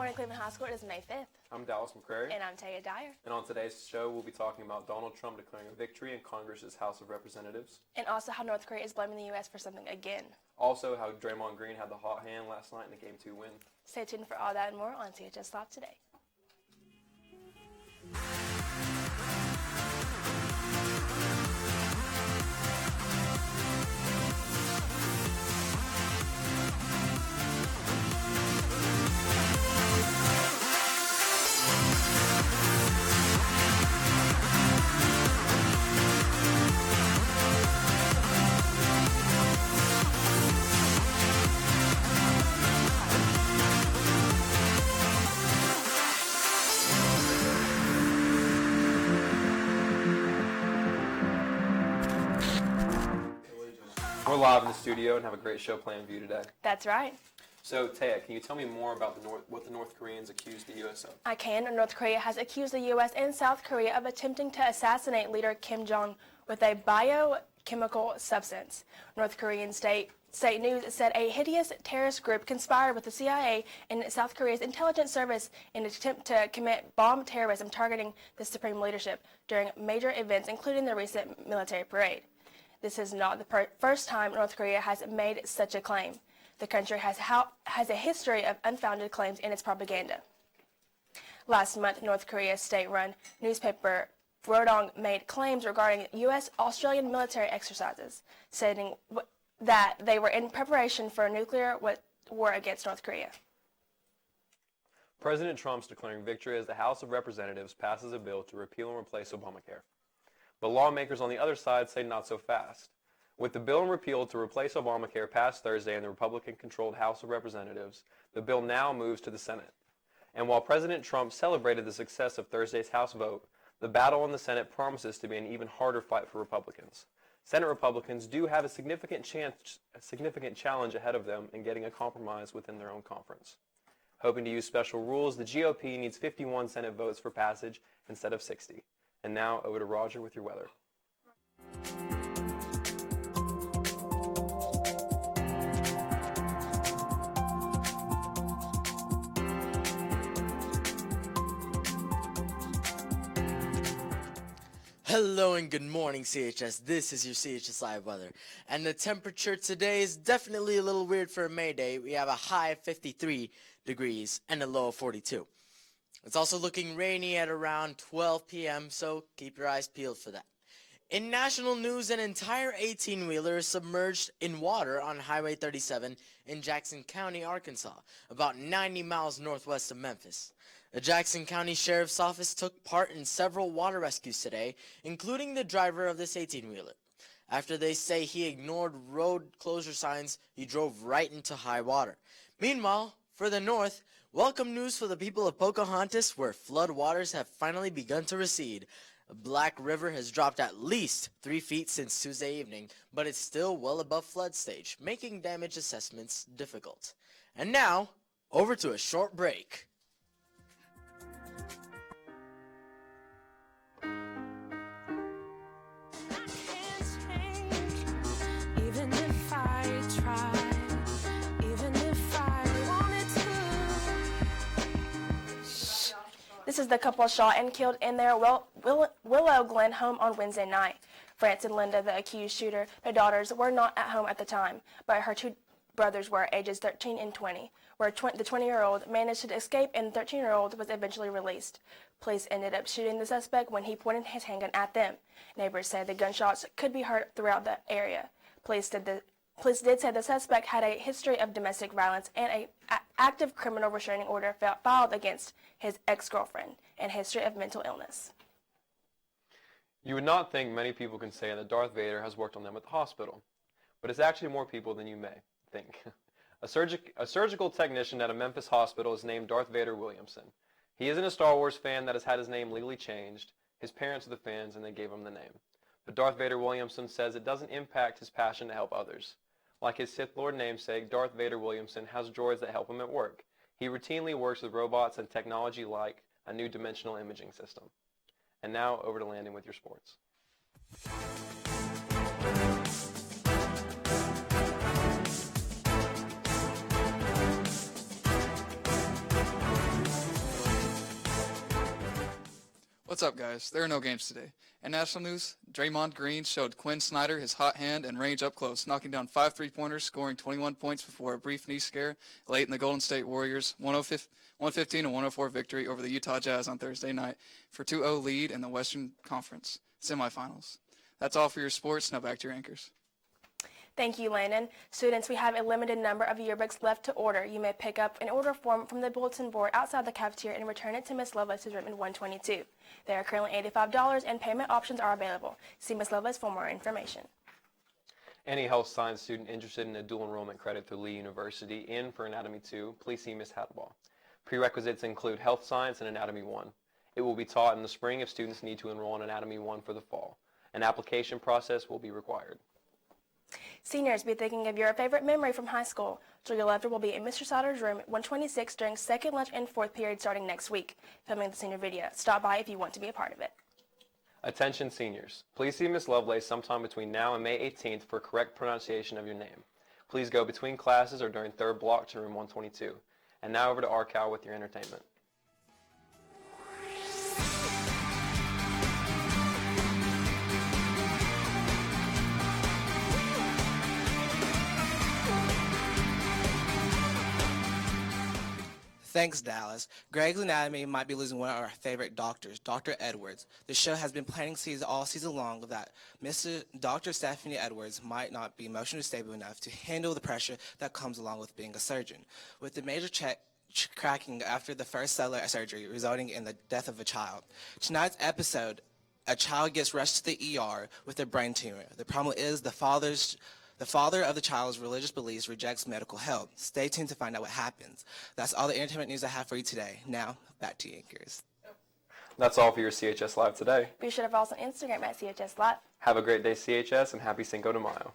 morning, Cleveland High School. It is May 5th. I'm Dallas McCrary. And I'm Taya Dyer. And on today's show, we'll be talking about Donald Trump declaring a victory in Congress's House of Representatives. And also how North Korea is blaming the U.S. for something again. Also, how Draymond Green had the hot hand last night in the Game 2 win. Stay tuned for all that and more on CHSLive Today. We're live in the studio and have a great show planned for you today. That's right. So, Taya, can you tell me more about what the North Koreans accused the U.S. of? I can. North Korea has accused the U.S. and South Korea of attempting to assassinate leader Kim Jong with a biochemical substance. North Korean state news said a hideous terrorist group conspired with the CIA and South Korea's intelligence service in an attempt to commit bomb terrorism targeting the supreme leadership during major events, including the recent military parade. This is not the first time North Korea has made such a claim. The country has a history of unfounded claims in its propaganda. Last month, North Korea's state-run newspaper Rodong made claims regarding U.S.-Australian military exercises, stating that they were in preparation for a nuclear war against North Korea. President Trump's declaring victory as the House of Representatives passes a bill to repeal and replace Obamacare. But lawmakers on the other side say not so fast. With the bill and repeal to replace Obamacare passed Thursday in the Republican-controlled House of Representatives, the bill now moves to the Senate. And while President Trump celebrated the success of Thursday's House vote, the battle in the Senate promises to be an even harder fight for Republicans. Senate Republicans do have a significant challenge ahead of them in getting a compromise within their own conference. Hoping to use special rules, the GOP needs 51 Senate votes for passage instead of 60. And now, over to Roger with your weather. Hello and good morning, CHS. This is your CHS Live weather. And the temperature today is definitely a little weird for a May Day. We have a high of 53 degrees and a low of 42. It's also looking rainy at around 12 p.m., so keep your eyes peeled for that. In national news, an entire 18-wheeler is submerged in water on Highway 37 in Jackson County, Arkansas, about 90 miles northwest of Memphis. The Jackson County Sheriff's Office took part in several water rescues today, including the driver of this 18-wheeler. After they say he ignored road closure signs, he drove right into high water. Meanwhile, further north, welcome news for the people of Pocahontas, where flood waters have finally begun to recede. The Black River has dropped at least 3 feet since Tuesday evening, but it's still well above flood stage, making damage assessments difficult. And now, over to a short break. This is the couple shot and killed in their Willow Glen home on Wednesday night. France and Linda, the accused shooter, their daughters, were not at home at the time, but her two brothers were, ages 13 and 20, where the 20-year-old managed to escape and the 13-year-old was eventually released. Police ended up shooting the suspect when he pointed his handgun at them. Neighbors said the gunshots could be heard throughout the area. Police did say the suspect had a history of domestic violence and an active criminal restraining order filed against his ex-girlfriend and history of mental illness. You would not think many people can say that Darth Vader has worked on them at the hospital, but it's actually more people than you may think. A surgical technician at a Memphis hospital is named Darth Vader Williamson. He isn't a Star Wars fan that has had his name legally changed. His parents are the fans and they gave him the name. But Darth Vader Williamson says it doesn't impact his passion to help others. Like his Sith Lord namesake, Darth Vader Williamson has droids that help him at work. He routinely works with robots and technology like a new dimensional imaging system. And now, over to Landon with your sports. What's up, guys? There are no games today. In national news, Draymond Green showed Quinn Snyder his hot hand and range up close, knocking down 5 3-pointers, scoring 21 points before a brief knee scare late in the Golden State Warriors' 115-104 victory over the Utah Jazz on Thursday night for 2-0 lead in the Western Conference semifinals. That's all for your sports. Now back to your anchors. Thank you, Landon. Students, we have a limited number of yearbooks left to order. You may pick up an order form from the bulletin board outside the cafeteria and return it to Ms. Lovelace's room in 122. They are currently $85 and payment options are available. See Ms. Lovelace for more information. Any health science student interested in a dual enrollment credit through Lee University in for Anatomy 2, please see Ms. Hadlbaugh. Prerequisites include Health Science and Anatomy 1. It will be taught in the spring if students need to enroll in Anatomy 1 for the fall. An application process will be required. Seniors, be thinking of your favorite memory from high school. Julia Lefter will be in Mr. Sauter's room at 126 during second lunch and fourth period starting next week, filming the senior video. Stop by if you want to be a part of it. Attention seniors, please see Ms. Lovelace sometime between now and May 18th for correct pronunciation of your name. Please go between classes or during third block to room 122. And now over to RCal with your entertainment. Thanks, Dallas. Greg's Anatomy might be losing one of our favorite doctors, Dr. Edwards. The show has been planning all season long that Dr. Stephanie Edwards might not be emotionally stable enough to handle the pressure that comes along with being a surgeon. With the major cracking after the first cellular surgery resulting in the death of a child. Tonight's episode, a child gets rushed to the ER with a brain tumor. The problem is the father of the child's religious beliefs rejects medical help. Stay tuned to find out what happens. That's all the entertainment news I have for you today. Now, back to you, anchors. That's all for your CHS Live today. Be sure to follow us on Instagram at CHSLive. Have a great day, CHS, and happy Cinco de Mayo.